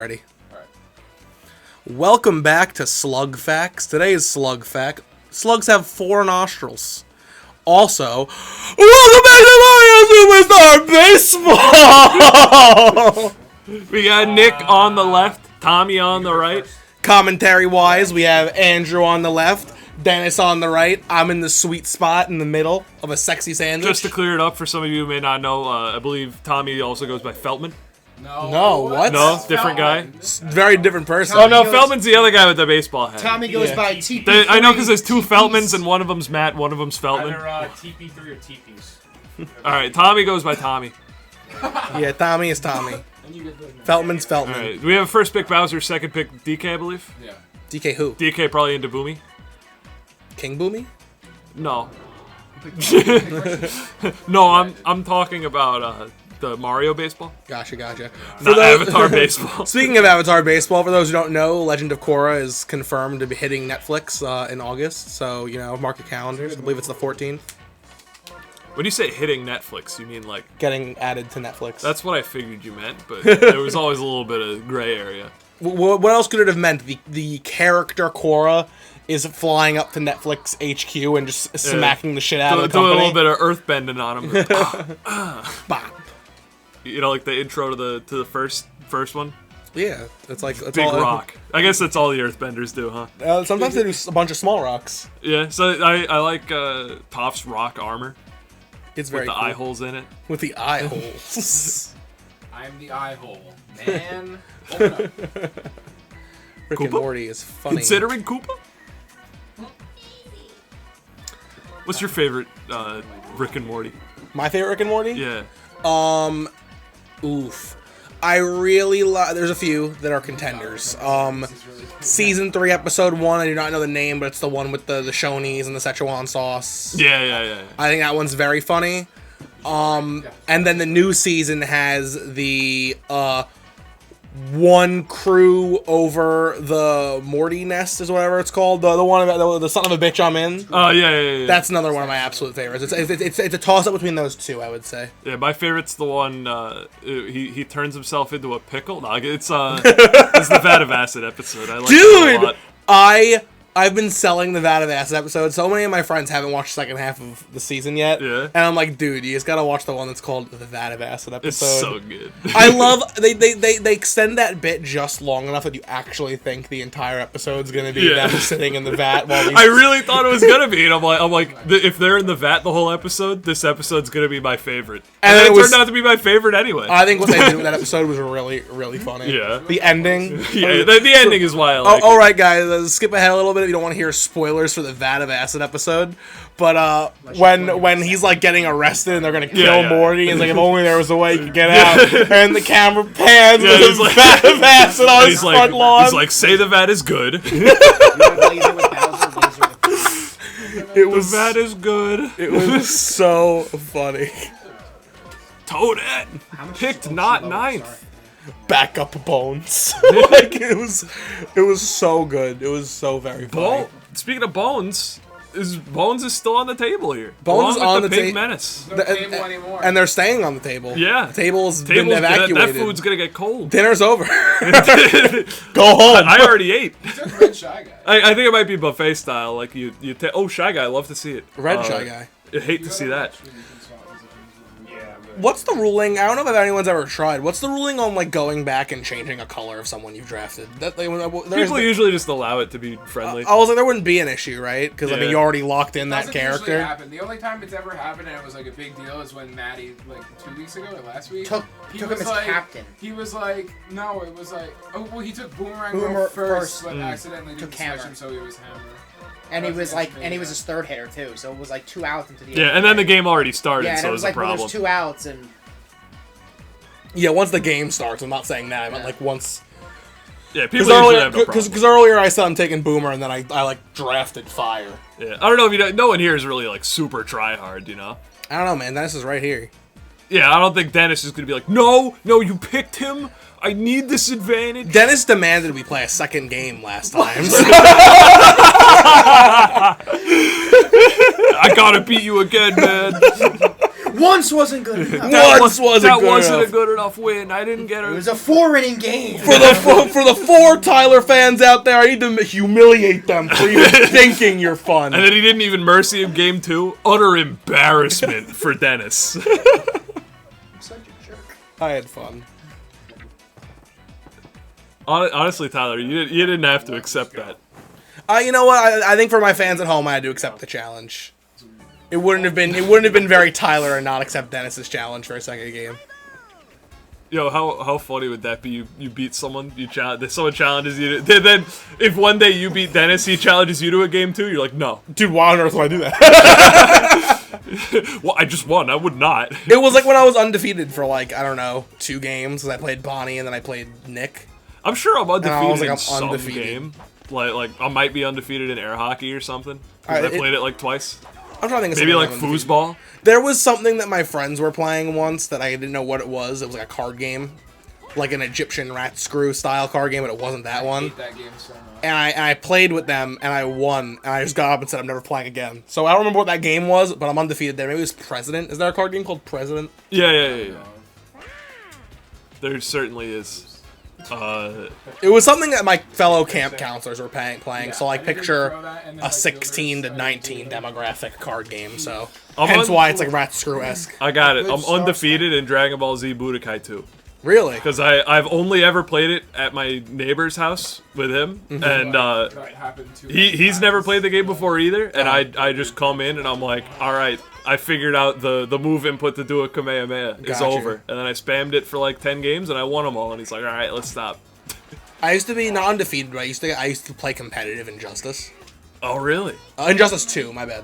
Ready? Alright. Welcome back to Slug Facts. Today's Slug Fact. Slugs have 4 nostrils. Also, welcome back to Mario Superstar Baseball! We got Nick on the left, Tommy on the right. Commentary-wise, we have Andrew on the left, Dennis on the right. I'm in the sweet spot in the middle of a sexy sandwich. Just to clear it up for some of you who may not know, I believe Tommy also goes by Feltman. No, what? No, different guy. Very different person. Oh no, Feltman's the other guy with the baseball hat. Tommy goes by TP3. I know because there's 2 Feltmans and one of them's Matt, one of them's Feltman. Either TP3 or TPs. Alright, Tommy goes by Tommy. Yeah, Tommy is Tommy. Feltman's Feltman. Alright, we have first pick Bowser, second pick DK, I believe. Yeah. DK who? DK probably into Boomy. King Boomy? No. No, I'm talking about the Mario baseball. Gotcha. Not Avatar baseball. Speaking of Avatar baseball, for those who don't know, Legend of Korra is confirmed to be hitting Netflix in August. So, mark your calendars. I believe it's the 14th. When you say hitting Netflix, you mean like Getting added to Netflix. That's what I figured you meant, but there was always a little bit of gray area. What else could it have meant? The character Korra is flying up to Netflix HQ and just smacking the shit out of the Doing company. a little bit of earthbending on him. Bop. You know, like the intro to the first one. Yeah, it's like it's Big all, rock. I guess that's all the earthbenders do, huh? Sometimes they do a bunch of small rocks. Yeah. So I like Toph's rock armor It's very with the cool. eye holes in it. With the eye holes. I'm the eye hole. Man. Open up. Rick and Koopa? Morty is funny. Considering Koopa. What's your favorite Rick and Morty? My favorite Rick and Morty? Yeah. Oof. I really love. There's a few that are contenders. Season 3, episode 1. I do not know the name, but it's the one with the Shoney's and the Szechuan sauce. Yeah. I think that one's very funny. And then the new season has the one crew over the Morty nest is whatever it's called. The one about the son of a bitch I'm in. Oh yeah. That's another one of my absolute favorites. It's a toss up between those two, I would say. Yeah, my favorite's the one he turns himself into a pickle. No, it's the Vat of Acid episode. I like it a lot. I've been selling the Vat of Acid episode. So many of my friends haven't watched the second half of the season yet. Yeah. And I'm like, dude, you just gotta watch the one that's called the Vat of Acid episode. It's so good. I love they extend that bit just long enough that you actually think the entire episode's gonna be them sitting in the vat while these... I really thought it was gonna be, and I'm like, if they're in the vat the whole episode, this episode's gonna be my favorite. And then it turned out to be my favorite anyway. I think what they did with that episode was really, really funny. Yeah. The ending. Yeah, the ending is why I like it. Alright, guys, skip ahead a little bit if you don't want to hear spoilers for the Vat of Acid episode. But when he's like getting arrested and they're gonna kill Morty, he's like, if only there was a way he could get out. And the camera pans with the like, Vat of Acid on his front lawn. He's like, say the vat is good. The vat is good. It was so funny. Toadette picked not ninth. Back up Bones. Like it was so good. It was so very funny. Speaking of Bones, Bones is still on the table here. Bones along on with the Pink table. Menace. No table anymore. And they're staying on the table. Yeah. The table's been evacuated. That food's gonna get cold. Dinner's over. Go home. I already ate. Took Red Shy Guy. I think it might be buffet style. Like oh, Shy Guy, I love to see it. Red Shy Guy. I hate to see that. What's the ruling? I don't know if anyone's ever tried. What's the ruling on like going back and changing a color of someone you've drafted? People usually just allow it to be friendly. I was like, there wouldn't be an issue, right? Because I mean, Yeah. you already locked in that Doesn't character. usually happen. The only time it's ever happened and it was like a big deal is when Matty, like 2 weeks ago or last week, took him as captain. He was like, no, it was like, he took Boomerang Boomer first, but Mm. accidentally Took didn't switch Hammer. him, so he was Hammer. And he was his third hitter too, so it was like 2 outs into the Yeah, and then the game already started, and so it it was was a like, well, problem. there's 2 outs, and Yeah, once the game starts. I'm not saying that. I meant like once. Yeah, people usually have no Because problem. earlier I said I'm taking Boomer, and then I like drafted Fire. Yeah, I don't know if you know. No one here is really like super try hard, you know. I don't know, man. Dennis is right here. Yeah, I don't think Dennis is gonna be like, no, you picked him. I need this advantage. Dennis demanded we play a second game last time. I gotta beat you again, man. Once wasn't good enough. That wasn't wasn't enough. a good enough win. I didn't get It a. was a 4-inning game. For the 4 Tyler fans out there, I need to humiliate them for even thinking you're fun. And then he didn't even mercy him game 2. Utter embarrassment for Dennis. I'm such a jerk. I had fun. Honestly, Tyler, you didn't have to accept that. You know what? I think for my fans at home, I had to accept the challenge. It wouldn't have been very Tyler and not accept Dennis's challenge for a second game. Yo, how funny would that be? You beat someone, someone challenges you. Then if one day you beat Dennis, he challenges you to a game too. You're like, no, Dude, why on earth would I do that? well, I just won. I would not. It was like when I was undefeated for like, I don't know, 2 games. Because I played Bonnie and then I played Nick. I'm sure I'm undefeated was like, in I'm some undefeated. game. Like I might be undefeated in air hockey or something. 'Cause Alright, I played it like twice. I'm trying to think of Maybe something like I'm undefeated. foosball. There was something that my friends were playing once that I didn't know what it was. It was like a card game. Like an Egyptian rat screw style card game, but it wasn't that I one. hate that game so much. And I played with them, and I won, and I just got up and said I'm never playing again. So I don't remember what that game was, but I'm undefeated there. Maybe it was President. Is there a card game called President? Yeah. There certainly is. It was something that my fellow camp counselors were playing, so like I did picture throw that, and then, a like, 16 to Gilbert's 19 demographic card game, so I'm hence un- why it's like rat screw-esque. I got it. Good I'm stuff. undefeated in Dragon Ball Z Budokai 2. Really? Because I've only ever played it at my neighbor's house with him, and That happened to he's never played the game before either, and I just come in and I'm like, all right, I figured out the move input to do a Kamehameha is Gotcha. over, and then I spammed it for like 10 games and I won them all, and he's like, all right, let's stop. I used to be not undefeated, but I used to play competitive Injustice. Oh really? Injustice 2, my bad.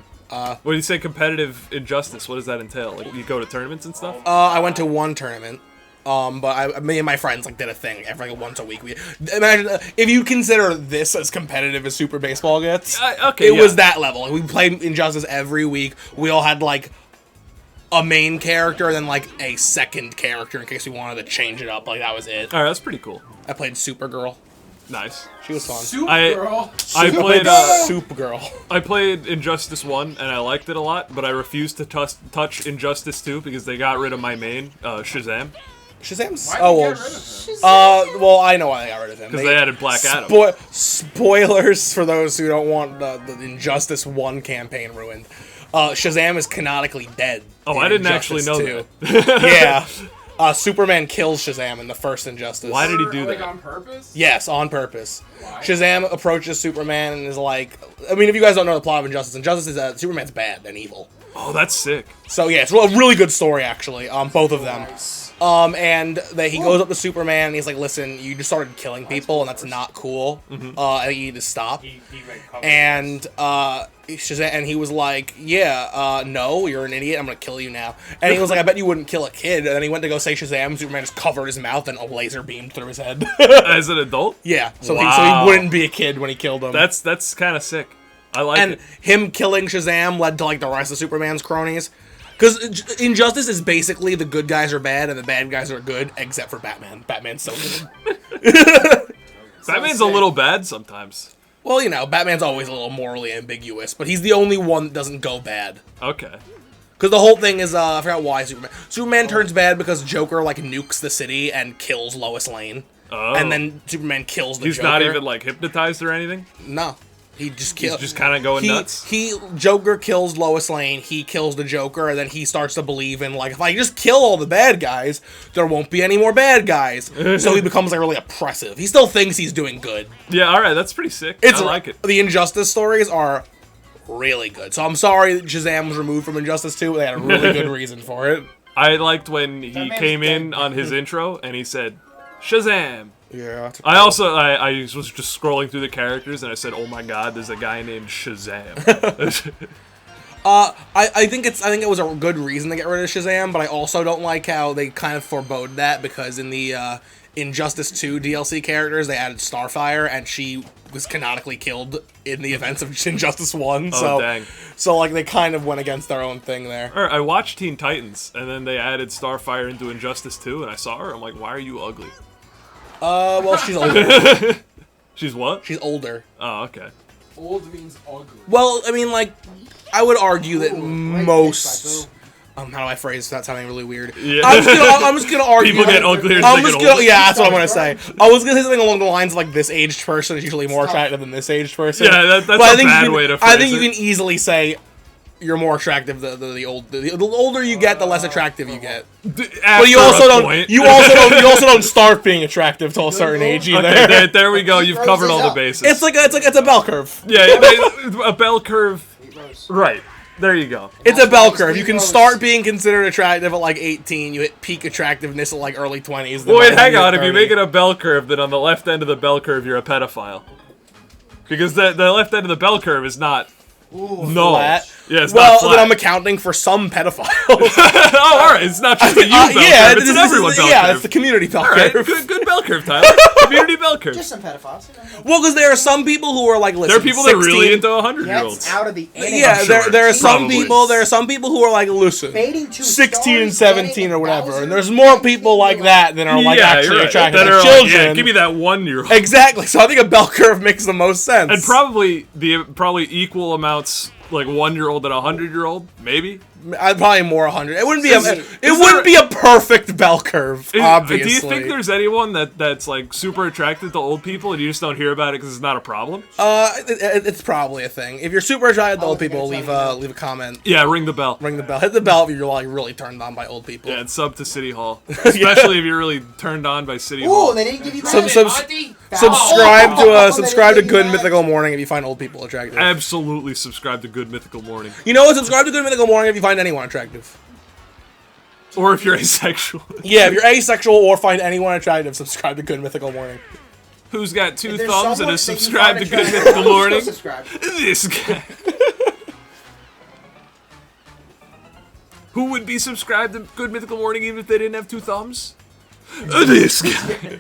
When you say competitive Injustice, what does that entail? Like you go to tournaments and stuff? I went to one tournament. But me and my friends like did a thing every like, once a week. Imagine if you consider this as competitive as Super Baseball gets. Okay, it yeah. was that level. Like, we played Injustice every week. We all had like a main character and then like a second character in case we wanted to change it up. Like that was it. All right, that's pretty cool. I played Supergirl. Nice. She was fun. Supergirl. I played Supergirl. I played Injustice 1 and I liked it a lot, but I refused to touch Injustice 2 because they got rid of my main, Shazam. Shazam's. Why'd Oh they well. get rid of him? Well, I know why they got rid of him. Because they added Black Adam. Spoilers for those who don't want the Injustice 1 campaign ruined. Shazam is canonically dead. Oh, in I didn't actually know Injustice 2. that. Yeah. Superman kills Shazam in the first Injustice. Why did he do Like that? on purpose? Yes, on purpose. Why? Shazam approaches Superman and is like, I mean, if you guys don't know the plot of Injustice is that Superman's bad and evil. Oh, that's sick. So yeah, it's a really good story actually. Both of them. And that he goes up to Superman and he's like, "Listen, you just started killing people and that's not cool. I think you need to stop." And Shazam, and he was like, "Yeah, no, you're an idiot. I'm gonna kill you now." And he was like, "I bet you wouldn't kill a kid." And then he went to go say Shazam. And Superman just covered his mouth and a laser beamed through his head. As an adult? Yeah, so Wow. he wouldn't be a kid when he killed him. That's kind of sick. I like and it. him killing Shazam led to like the rest of Superman's cronies. Because Injustice is basically the good guys are bad and the bad guys are good, except for Batman. Batman's so good. Batman's a little bad sometimes. Well, you know, Batman's always a little morally ambiguous, but he's the only one that doesn't go bad. Okay. Because the whole thing is, I forgot why Superman turns bad because Joker, like, nukes the city and kills Lois Lane. Oh. And then Superman kills the He's Joker. not even, like, hypnotized or anything? No. He just He's kills. just kind of going nuts? Joker kills Lois Lane, he kills the Joker, and then he starts to believe in, like, if I just kill all the bad guys, there won't be any more bad guys. So he becomes, like, really oppressive. He still thinks he's doing good. Yeah, alright, that's pretty sick. I like it. The Injustice stories are really good. So I'm sorry that Shazam was removed from Injustice 2, but they had a really good reason for it. I liked when he man's came in dead. on his intro and he said, Shazam! Yeah. I was just scrolling through the characters and I said, oh my god, there's a guy named Shazam. I think it was a good reason to get rid of Shazam, but I also don't like how they kind of forebode that because in the Injustice 2 DLC characters, they added Starfire, and she was canonically killed in the events of Injustice 1. Oh, dang. So, like, they kind of went against their own thing there. Or, I watched Teen Titans and then they added Starfire into Injustice 2 and I saw her, I'm like, why are you ugly? Well, she's older. She's what? She's older. Oh, okay. Old means ugly. Well, I mean, like, I would argue that Ooh, great most How do I phrase that sounding really weird? Yeah. I'm just gonna argue. People get uglier as I'm they just get gonna, older. yeah, that's what I'm gonna say. I was gonna say something along the lines of, like, this aged person is usually more attractive than this aged person. Yeah, that's But a bad way to phrase I think you it. can easily say you're more attractive the older you get, the less attractive you get. But you also don't start being attractive till a certain age either. Okay, there we go. You've covered all the bases. It's a bell curve. Yeah, a bell curve. Right. There you go. It's a bell curve. You can start being considered attractive at like 18. You hit peak attractiveness at like early 20s. Well, wait, hang on. If you make it a bell curve, then on the left end of the bell curve, you're a pedophile. Because the left end of the bell curve is not... flat. Yeah, it's well, not flat. then I'm accounting for some pedophiles. Oh, all right. It's not just a you bell curve. It's an everyone bell curve. Yeah, it's the community bell All right, curve. good bell curve, Tyler. Community bell curve. Just some pedophiles. Well, because there are some people who are like, listen, There are people that are 16, really into 100-year-olds. Gets out of the internet. Yeah, sure, there are some probably. people. There are some people who are like, listen, Baiting two 16 and stars, 17 or getting whatever, 1,000, and there's more people like that than are like Yeah, actually you're right. attractive That to are like, children. yeah, give me that 1-year-old. Exactly. So I think a bell curve makes the most sense. And probably equal amounts, like 1-year-old and 100-year-old, maybe. I'd probably more 100. It wouldn't be there- be a perfect bell curve. Obviously. Do you think there's anyone that's like super attracted to old people and you just don't hear about it because it's not a problem? It's probably a thing. If you're super attracted to old wasn't people, gonna leave a comment. Yeah, ring the bell. Ring the bell. Hit the bell if you're like really turned on by old people. Yeah, and sub to City Hall, especially if you're really turned on by City Ooh, Hall. they didn't give you Some- that. some- Monty? Subscribe to Good Mythical Morning if you find old people attractive. Absolutely subscribe to Good Mythical Morning, You know what? Subscribe to Good Mythical Morning if you find anyone attractive. or if you're asexual. Yeah, if you're asexual or find anyone attractive, subscribe to Good Mythical Morning. Who's got 2 If there's thumbs and someone is that you subscribed to find Good attractive, Mythical Morning? still subscribe. This guy. Who would be subscribed to Good Mythical Morning even if they didn't have 2 thumbs? This guy.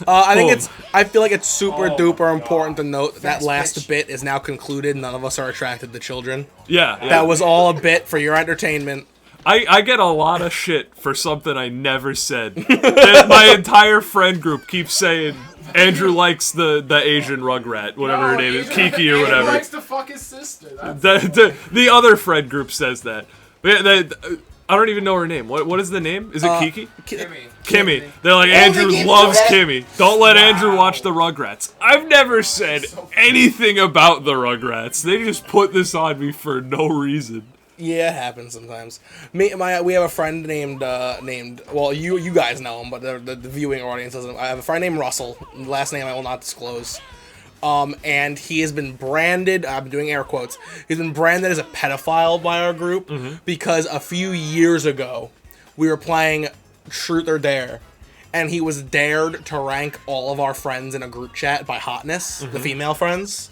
I feel like it's super duper important to note that Fast last pitch. bit is now concluded. None of us are attracted to children. Yeah. That was all a bit for your entertainment. I get a lot of shit for something I never said. And my entire friend group keeps saying Andrew likes the Asian Rugrat, whatever her name is, Kiki or He whatever. likes to fuck his sister. That's The other friend group says that. I don't even know her name. What is the name? Is it Kiki? Kimmy. Kimmy. They're like, they Andrew gave you loves that? Kimmy. Don't let Andrew watch the Rugrats. I've never said anything about the Rugrats. They just put this on me for no reason. Yeah, it happens sometimes. We have a friend named well, you guys know him, but the viewing audience doesn't. I have a friend named Russell. Last name I will not disclose. And he has been branded. I'm doing air quotes. He's been branded as a pedophile by our group because a few years ago we were playing Truth or Dare, and he was dared to rank all of our friends in a group chat by hotness, the female friends.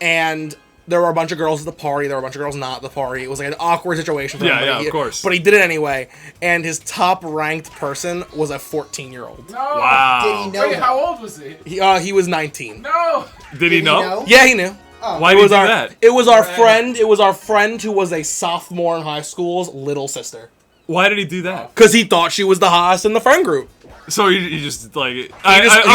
And there were a bunch of girls at the party. There were a bunch of girls not at the party. It was like an awkward situation for him. Yeah, but of course. But he did it anyway. And his top ranked person was a 14-year-old. No. Wow. Did he know Wait, that? how old was he? He was 19. No. Did he know? Yeah, he knew. Why It did he was do our that? it was our friend. It was our friend who was a sophomore in high school's little sister. Why did he do that? Because he thought she was the hottest in the friend group. So he just like He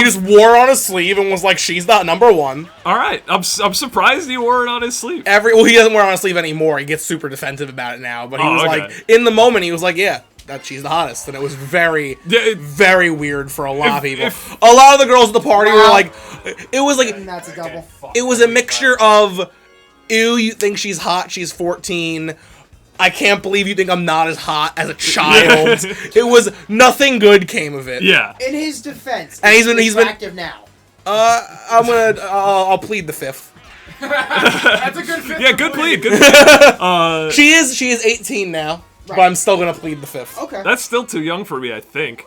just wore it on his sleeve and was like, "She's the number one." all right. I'm surprised he wore it on his sleeve. He doesn't wear it on his sleeve anymore. He gets super defensive about it now. But he was okay. like, in the moment, he was like, "Yeah, that she's the hottest," and it was very, very weird for a lot of people. A lot of the girls at the party were like, it was like, And that's a double. it was a mixture of, ew, you think she's hot? She's 14. I can't believe you think I'm not as hot as a child. It was nothing good came of it. Yeah. In his defense, And he's been active now. I'll plead the fifth. That's a good fit. Yeah, good plead. Good plead. She is 18 now, but I'm still gonna plead the fifth. Okay. That's still too young for me, I think.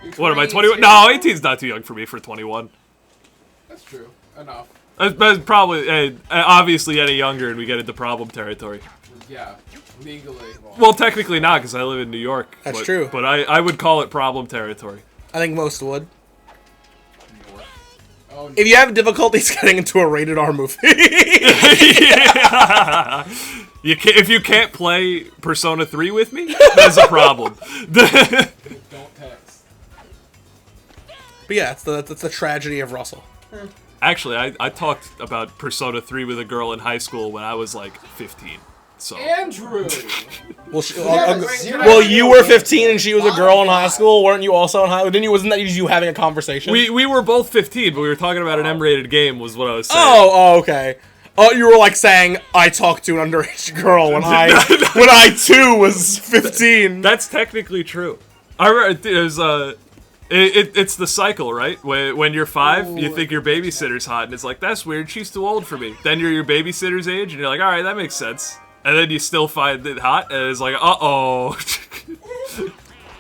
You're What am I, 21? 20, No, 18's not too young for me for 21. That's true. Enough. That's probably, obviously, any younger and we get into problem territory. Yeah. Legally. Well, technically not, because I live in New York. That's but, true. But I would call it problem territory. I think most would. Oh, If you have difficulties getting into a rated R movie, Yeah. If you can't play Persona 3 with me, that's a problem. don't text. but yeah, that's the tragedy of Russell. Actually, I talked about Persona 3 with a girl in high school when I was like 15. So Andrew. Well, zero. well, you were 15 and she was a girl in high school. Weren't you also in high? Didn't you? Wasn't that you having a conversation? we were both 15, but we were talking about an M-rated game. Was what I was saying. Oh, okay. Oh, you were like saying I talked to an underage girl when I too was 15. That's technically true. I remember it's the cycle, right? When you're 5, you think your babysitter's hot, and it's like, that's weird, she's too old for me. Then you're your babysitter's age, and you're like, alright, that makes sense. And then you still find it hot, and it's like, uh-oh.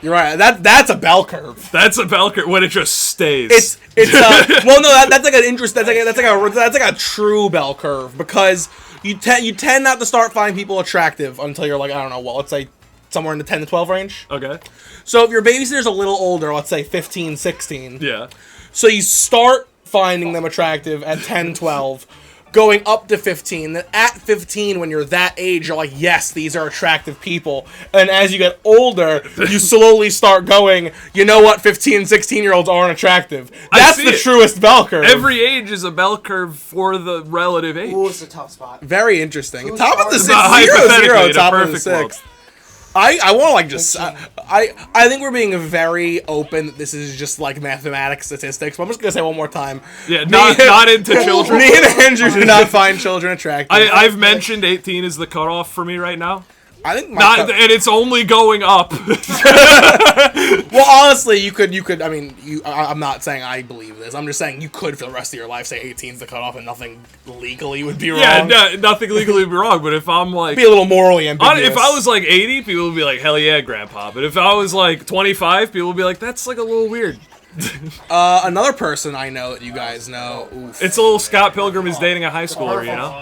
You're right. That's a bell curve. That's a bell curve when it just stays. Well, no, that's like an interest. That's like a true bell curve because you tend not to start finding people attractive until you're like, I don't know, well, let's say somewhere in the 10 to 12 range. Okay. So if your babysitter's a little older, let's say 15, 16. Yeah. So you start finding them attractive at 10, 12. Going up to 15, then at 15, when you're that age, you're like, yes, these are attractive people. And as you get older, you slowly start going, you know what, 15, 16-year-olds aren't attractive. That's the truest bell curve. Every age is a bell curve for the relative age. Ooh, it's a tough spot. Very interesting. Who's Top of the starting? 6, 0, 0, top of the perfect 6. I want to like just I think we're being very open that this is just like mathematics statistics, but I'm just gonna say one more time. Yeah, not into children. Me and Andrew do not find children attractive. I've mentioned 18 is the cutoff for me right now. I think and it's only going up. Well, honestly, you could. I mean, I'm not saying I believe this. I'm just saying you could for the rest of your life say 18 is the cutoff and nothing legally would be wrong. Yeah, nothing legally would be wrong. But if I'm like, be a little morally ambiguous. If I was like 80, people would be like, hell yeah, grandpa. But if I was like 25, people would be like, that's like a little weird. Another person I know that you guys know. Oof. It's a little Scott Pilgrim is dating a high schooler, you know?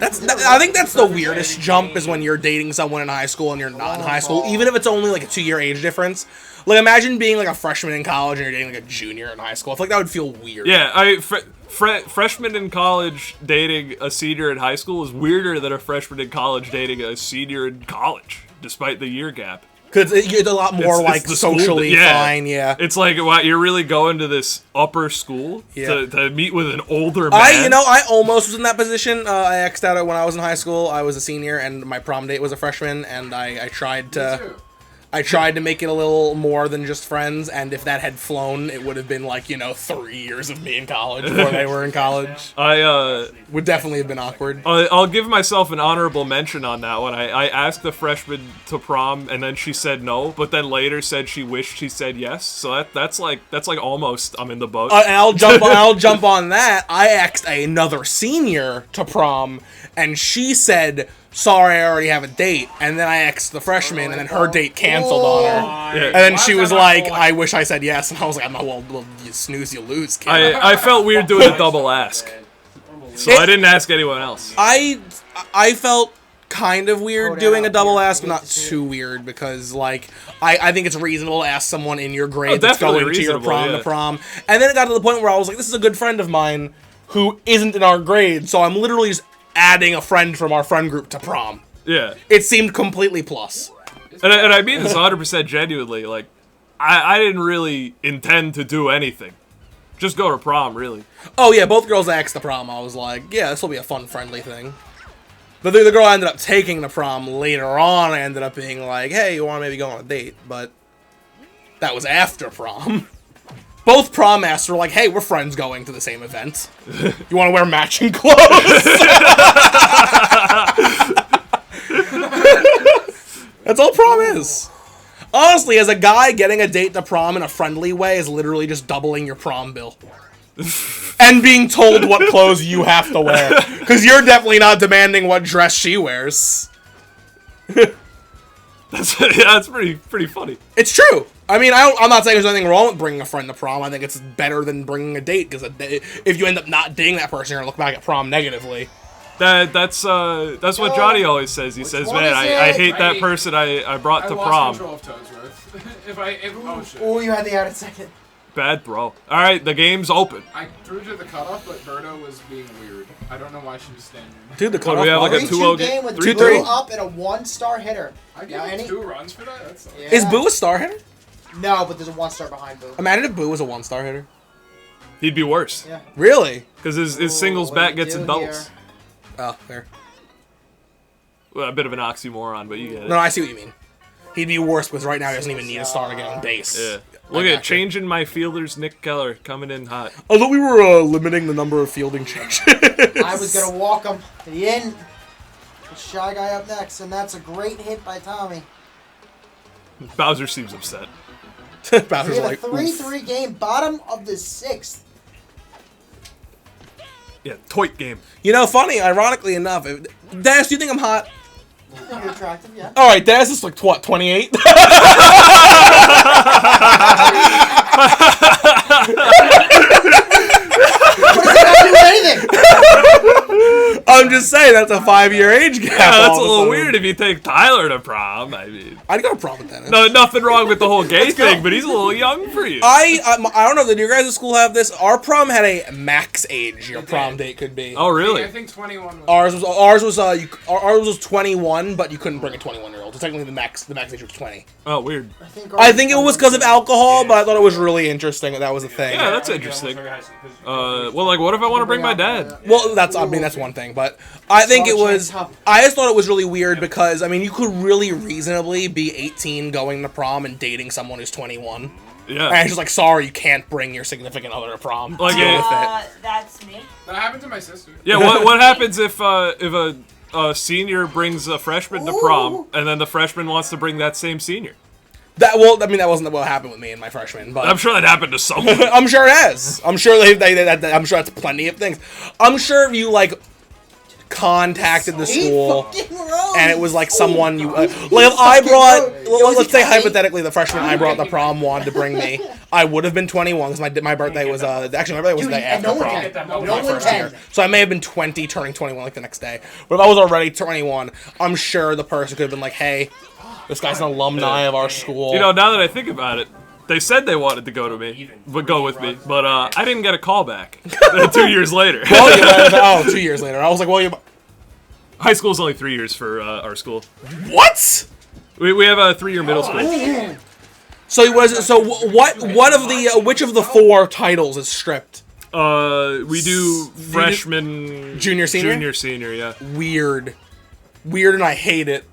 I think that's the weirdest jump is when you're dating someone in high school and you're not in high school, even if it's only like a 2-year age difference. Like, imagine being like a freshman in college and you're dating like a junior in high school. I feel like that would feel weird. Yeah, freshman in college dating a senior in high school is weirder than a freshman in college dating a senior in college, despite the year gap. Because it's a lot more like socially fine, yeah. It's like, wow, you're really going to this upper school to meet with an older man? I almost was in that position. I X'd out when I was in high school. I was a senior, and my prom date was a freshman, and I tried to make it a little more than just friends, and if that had flown, it would have been like, 3 years of me in college before they were in college. Would definitely have been awkward. I'll give myself an honorable mention on that one. I asked the freshman to prom, and then she said no, but then later said she wished she said yes. So that's like almost I'm in the boat. And I'll jump on that. I asked another senior to prom, and she said, sorry, I already have a date. And then I asked the freshman, and then her date canceled on her. Yeah. And then she was like, I wish I said yes. And I was like, well, you snooze, you lose, kid. I felt weird doing a double ask. So I didn't ask anyone else. I felt kind of weird doing a double ask, but not too weird, because like I think it's reasonable to ask someone in your grade that's going to your prom to prom. And then it got to the point where I was like, this is a good friend of mine who isn't in our grade, so I'm literally just adding a friend from our friend group to prom. Yeah. It seemed completely plus. And I mean this 100% genuinely. Like, I didn't really intend to do anything. Just go to prom, really. Oh, yeah, both girls asked the prom. I was like, yeah, this will be a fun, friendly thing. But the girl I ended up taking the prom later on, I ended up being like, hey, you want to maybe go on a date? But that was after prom. Both prom masters were like, hey, we're friends going to the same event. You want to wear matching clothes? That's all prom is. Honestly, as a guy, getting a date to prom in a friendly way is literally just doubling your prom bill. And being told what clothes you have to wear. Because you're definitely not demanding what dress she wears. That's pretty funny. It's true. I mean, I'm not saying there's anything wrong with bringing a friend to prom. I think it's better than bringing a date, because if you end up not dating that person, you're going to look back at prom negatively. That's what Johnny always says. He says, man, I hate that person I brought to prom. I lost control of Toadsworth. Oh, you had the added second. Bad bro. Alright, the game's open. I threw to the cutoff, but Birdo was being weird. I don't know why she was standing there. Dude, the cutoff. We have like a 3-2 game with 2-3 up and a 1-star hitter. I gave him 2 runs for that? That's Yeah. Is Boo a star hitter? No, but there's a 1-star behind Boo. Imagine if Boo was a 1-star hitter. He'd be worse. Yeah. Really? Because his singles what bat are gets we in doing doubles. here? Oh, there. Well, a bit of an oxymoron, but you get it. No, I see what you mean. He'd be worse because right now he doesn't even need a star to get on base. Yeah. Look at changing my fielders, Nick Keller, coming in hot. I thought we were limiting the number of fielding changes. I was going to walk him. But he didn't. The Shy Guy up next, and that's a great hit by Tommy. Bowser seems upset. Bowser's We have like, a 3-3 game, bottom of the 6th. Yeah, toit game. you know, funny, ironically enough, Dennis, do you think I'm hot? You're attractive, yeah. All right, Dennis is like, what, 28? What does that do anything? I'm just saying, that's a 5-year age gap. Yeah, that's a all of little sudden. weird if you take Tyler to prom. I mean, I'd got a problem with Dennis. no, nothing wrong with the whole gay thing, but he's a little young for you. I don't know. Did your guys' school have this? Our prom had a max age your prom date could be. Oh, really? I think 21 was. Ours was 21, but you couldn't bring a 21-year-old. So technically the max age was 20. Oh, weird. I think it was because of alcohol, but I thought it was really interesting that was a thing. Yeah, that's interesting. Well, like, what if I want to bring my dad? Well, that's one thing, but I think it was. I just thought it was really weird because I mean, you could really reasonably be 18 going to prom and dating someone who's 21. Yeah. And it's just like, sorry, you can't bring your significant other to prom. Like, Deal with it. That's me. That happened to my sister. Yeah, what happens if a senior brings a freshman to prom, and then the freshman wants to bring that same senior? That wasn't what happened with me and my freshman, but I'm sure that happened to someone. I'm sure it has. I'm sure I'm sure that's plenty of things. I'm sure if you like contacted the school and it was like someone you like if I brought, let's say hypothetically the freshman I brought the prom wanted to bring me, I would have been 21 because my birthday was actually my birthday was the day after prom. No one can. So I may have been 20 turning 21 like the next day. But if I was already 21, I'm sure the person could have been like, hey, this guy's an alumni of our school. You know, now that I think about it, they said they wanted to go with me, but I didn't get a call back 2 years later. Well, 2 years later. I was like, well, you... High school's only 3 years for our school. What? We have a 3-year middle school. So what of the which of the 4 titles is stripped? We do freshman, junior, senior? Junior, senior, yeah. Weird, and I hate it.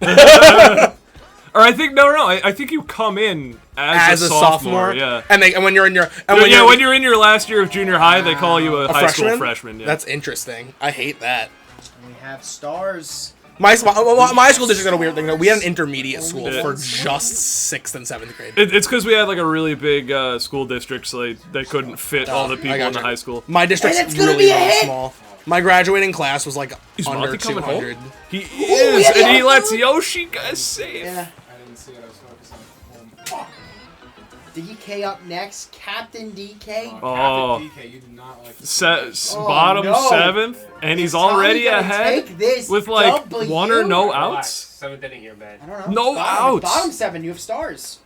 Or I think I think you come in as a sophomore. Yeah. And when you're in your when you're in your last year of junior high, they call you a high school freshman. Yeah. That's interesting. I hate that. We have stars. My school district had a weird thing. We had an intermediate school for just 6th and 7th grade. It's because we had like a really big school district, so they couldn't fit all the people in the high school. My district's really small. My graduating class was like under Matty coming 200. home? He is, and he lets Yoshi guys safe. Yeah. I didn't see it. I was focused on home. DK up next. Captain DK. Oh. Captain DK, you do not like this. Bottom 7th, and he's already Tommy gonna ahead take this with like W? 1 or no Relax. outs. 7th inning here, man. I don't know. No outs. Bottom 7, you have stars.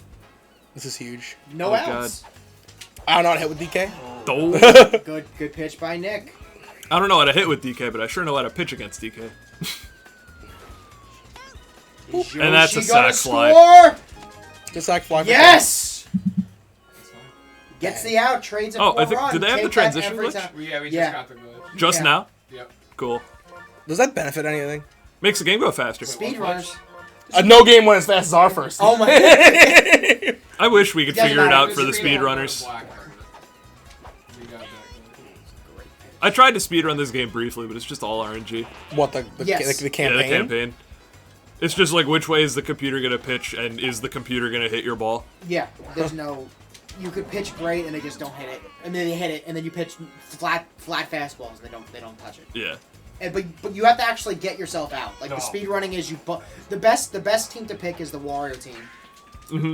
This is huge. No Oh, outs. I don't know how to hit with DK. Oh. Good pitch by Nick. I don't know how to hit with DK, but I sure know how to pitch against DK. And that's a Yoshi gonna sac fly. score? Just sack fly. Yes. Gets the out. Trades a Oh, poor I think- run. do they have the Take that transition every glitch? time. We just Yeah. got the glitch. Just Yeah. now? Yep. Cool. Does that benefit anything? Makes the game go faster. Speedrunners. No game went as fast as our first. Oh my god. I wish we could Doesn't figure it matter. out for the Disagree on speedrunners. Black. We got that glitch. I tried to speedrun this game briefly, but it's just all RNG. What the Yes. the Yeah, campaign? the campaign. It's just like which way is the computer gonna pitch, and is the computer gonna hit your ball? Yeah. There's no. You could pitch great and they just don't hit it, and then they hit it, and then you pitch flat fastballs and they don't touch it. Yeah. And, but you have to actually get yourself out. Like the speedrunning is the best team to pick is the Wario team. Mm-hmm.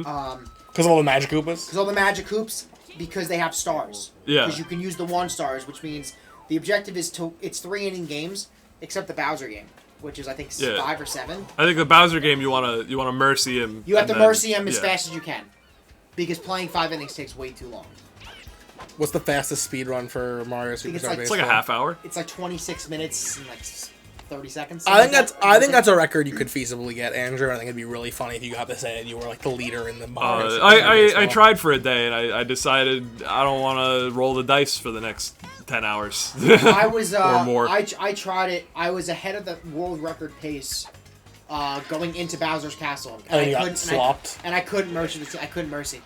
Because of all the magic Koopas? Because all the magic hoops, because they have stars. Yeah. Because you can use the 1 stars, which means the objective is it's 3 inning games, except the Bowser game, which is I think Yeah. 5 or 7. I think the Bowser game you wanna mercy him. You have and to then- mercy him as yeah. fast as you can, because playing 5 innings takes way too long. What's the fastest speed run for Mario think it's Superstar like- It's like a Baseball? half hour. It's like 26 minutes and like 30 seconds. I think something I like think that. that's a record you could feasibly get, Andrew. I think it'd be really funny if you got to say it. You were like the leader in the Mario. Superstar I Baseball. tried for a day, and I decided I don't want to roll the dice for the next 10 hours. I was or more. I tried it. I was ahead of the world record pace going into Bowser's castle. And then you got swapped. And I couldn't mercy. I couldn't mercy.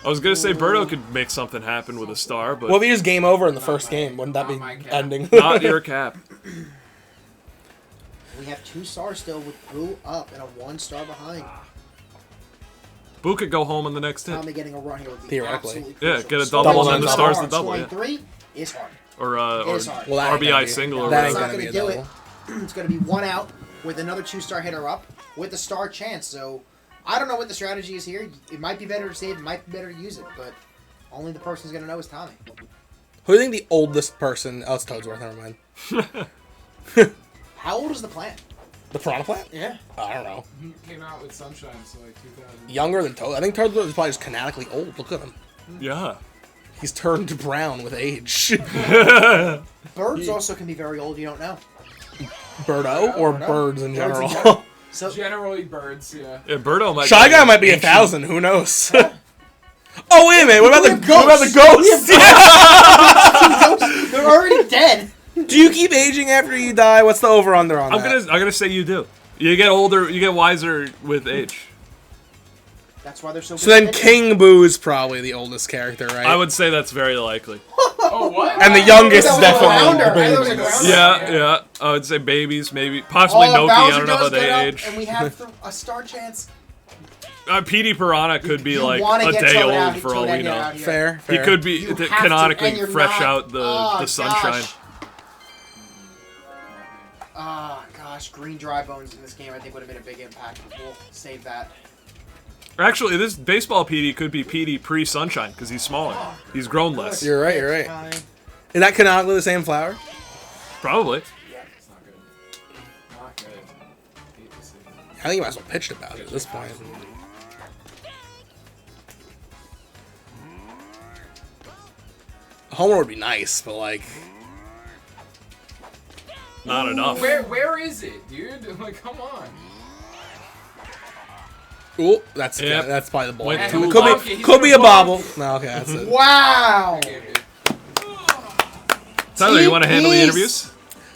I was gonna say Birdo could make something happen with a star, but Well, if you just game over in the first game, wouldn't that be Not my cap. ending? not your cap. We have 2 stars still with Boo up and a 1 star behind. Boo could go home on the next hit, Tommy getting a run here would be Theoretically. absolutely Yeah, crucial. get a Still double and then the scoring stars to double, Scoring yeah. 3 is hard. or It is hard. Well, that ain't RBI gonna be- single or that ain't It's whatever. not gonna going be to a do it. double. It's going to be 1 out with another 2-star hitter up with a star chance. So I don't know what the strategy is here. It might be better to save. It might be better to use it. But only the person who's going to know is Tommy. Who do you think the oldest person? Oh, it's Toadsworth. Never mind. How old is the plant? The Piranha Plant? Yeah. I don't know. He came out with Sunshine, so like 2000. Younger than Toad. I think Toadsworth is probably just canonically old. Look at him. Yeah. He's turned brown with age. Birds also can be very old. You don't know. Birdo or Birdo. birds in Birds in general. general. So Generally birds, yeah. Yeah, Birdo might. Shy Guy might be 1,000. Who knows? Oh wait a minute. What about the ghosts? they're already dead. Do you keep aging after you die? What's the over under on I'm that? gonna say you do. You get older, you get wiser with age. That's why they're so. So good then at King Boo is probably the oldest character, right? I would say that's very likely. Oh, what? And the youngest That is was a definitely rounder. the I thought it was a babies. grounder. Yeah. I would say babies, maybe, possibly Oh, Noki. I Bowser don't know how does they get up, age. And we have a star chance. Petey Piranha could be You like wanna a get day Toad old out, for all Toad we get know. out here. Fair. He could be You have to, canonically and you're fresh not- out the sunshine. Gosh, green dry bones in this game I think would have been a big impact. We'll save that. Actually, this baseball Petey could be Petey pre-sunshine because he's smaller. He's grown less. You're right. You're right. Fine. Is that canonically the same flower? Probably. Yeah, it's not good. Not good. Hate to see it. I think you might as well pitch about it at this point. Homer would be nice, but like, Not enough. Where is it, dude? Like, come on. ooh, that's Yep. that's probably the ball. Went It too could low. be could be a bobble. No, okay, that's it. Wow! Okay, dude. Tyler, you want to handle the Jeez. interviews?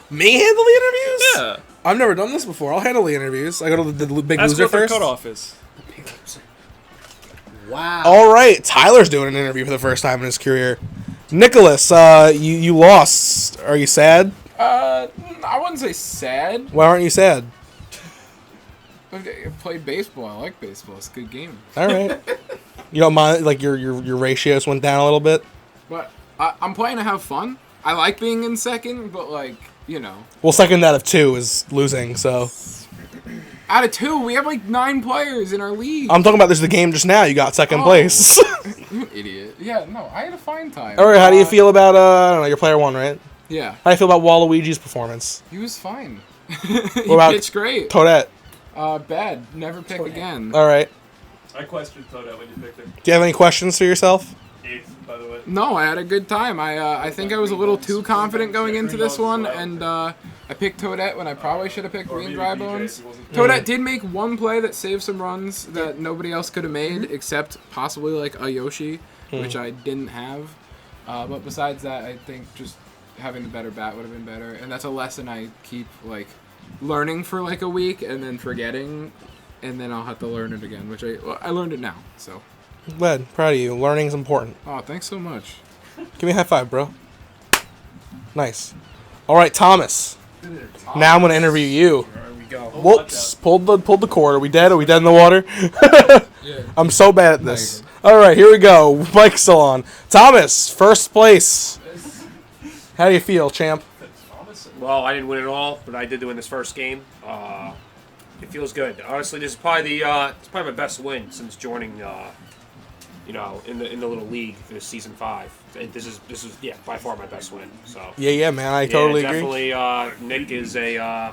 Me handle the interviews? Yeah. I've never done this before. I'll handle the interviews. I go to the big That's loser what their first. cutoff is. Wow. All right, Tyler's doing an interview for the first time in his career. Nicholas, you lost. Are you sad? I wouldn't say sad. Why aren't you sad? I played baseball. I like baseball. It's a good game. All right. You don't mind, like your ratios went down a little bit. But I'm playing to have fun. I like being in second, but like, you know. Well, second out of 2 is losing. So Out of 2, we have like 9 players in our league. I'm talking about this the game just now. You got second Oh. place. You an idiot. Yeah, no, I had a fine time. All right. How do you feel about I don't know, your player 1, right? Yeah, How do you feel about Waluigi's performance? he was fine. He about pitched great. Toadette. Bad. Never pick again. All right. I questioned Toadette when you picked him. Do you have any questions for yourself? 8th, by the way. No, I had a good time. I think I was a little too confident going into this one, and I picked Toadette when I probably should have picked Green Dry Bones. Toadette did make one play that saved some runs that nobody else could have made, except possibly like a Yoshi, which I didn't have. But besides that, I think just having the better bat would have been better, and that's a lesson I keep like learning for like a week and then forgetting, and then I'll have to learn it again, which I learned it now. So, Glad. Proud of you. Learning's important. oh, thanks so much. Give me a high five, bro. Nice. All right, Thomas. Now I'm gonna interview you. There we go. Whoops! Pulled the cord. Are we dead? Are we dead in the water? Yeah. I'm so bad at this. All right, here we go. Mic's still on. Thomas, first place. How do you feel, champ? Well, I didn't win it all, but I did win this first game. It feels good. Honestly, this is probably it's probably my best win since joining. In the little league for season 5. And this is by far my best win. So Yeah, man. I totally agree. definitely. Nick is a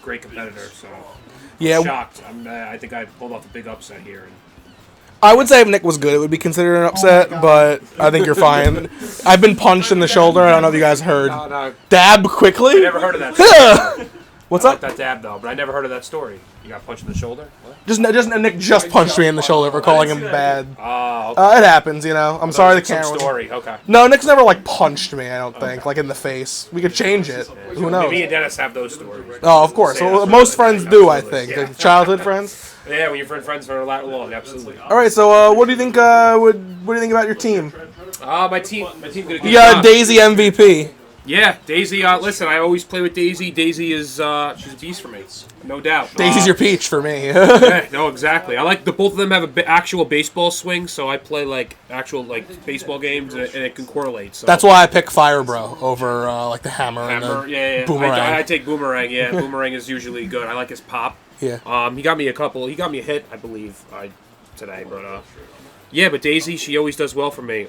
great competitor. So Yeah, I'm shocked. I think I pulled off a big upset here. And I would say if Nick was good, it would be considered an upset, but I think you're fine. I've been punched in the shoulder. I don't know if you guys heard. no, Dab quickly. I never heard of that. What's I like up? that dab though, but I never heard of that story. You got punched in the shoulder? What? Just Nick just punched me in the shoulder for calling him bad. Oh, okay. It happens, you know. I'm sorry the Some camera. story. Okay. No, Nick's never like punched me. I don't think like in the face. We could change it. Who knows? Me and Dennis have those stories. Oh, of course. Well, most friends do, I think. They're childhood friends. Yeah, when you're friends for a lot long, absolutely. All right. So, what do you think? What do you think about your team? My team did a good You got job. Daisy MVP. Yeah, Daisy. Listen, I always play with Daisy. Daisy is she's a beast for me, no doubt. Daisy's your peach for me. Yeah, no, exactly. I like both of them have a actual baseball swing, so I play like actual like baseball games, and it can correlate. So. That's why I pick Fire Bro over like the hammer and Hammer, the yeah. Boomerang. I take Boomerang. Yeah, Boomerang is usually good. I like his pop. Yeah. He got me a couple. He got me a hit, I believe, today. But yeah, but Daisy, she always does well for me.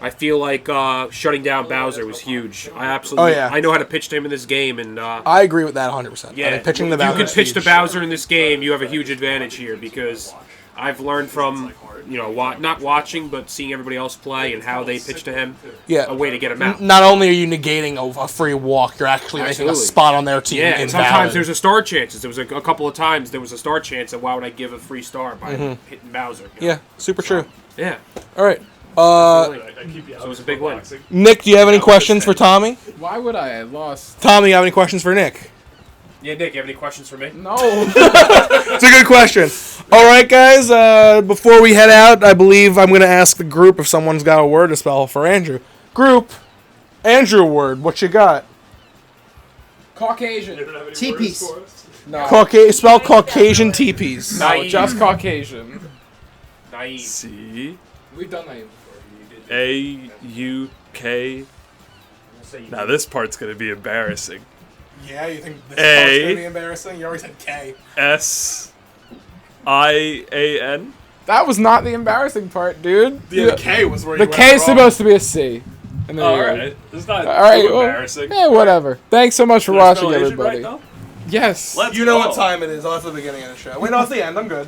I feel like shutting down Bowser was huge. I absolutely. Oh, yeah. I know how to pitch to him in this game, and I agree with that 100%. yeah, I mean, pitching the if you Bowser. can pitch to Bowser in this game, you have a huge advantage here because I've learned from not watching but seeing everybody else play and how they pitch to him. Yeah. A way to get him out. Not only are you negating a free walk, you're actually making a Absolutely. spot on their team. Yeah, and invalid. sometimes there's a star chances. There was a couple of times there was a star chance, and why would I give a free star by hitting Bowser? You know? Yeah, super true. Yeah. All right. So it was a big win. Nick, do you have any questions for Tommy? Why would I lost? Tommy, you have any questions for Nick? Yeah, Nick, you have any questions for me? No. It's a good question. All right, guys. Before we head out, I believe I'm going to ask the group if someone's got a word to spell for Andrew. Group, Andrew word. What you got? Caucasian. T-piece. No. Spell Caucasian teepees. No, Naive. just Caucasian. Naive. C We've done that. A U K. Now this part's gonna be embarrassing. Yeah, you think this A. part's going to be embarrassing? You already said K. S I A N. That was not the embarrassing part, dude. The K was where you The went K is wrong. supposed to be a C. And then All you- right, it's not All right. too Well, embarrassing. yeah, whatever. Thanks so much for Did I watching, spell Asian everybody. right, though? Yes. Let's You know go. what time it is. Oh, that's the beginning of the show. Wait, no, it's the end. I'm good.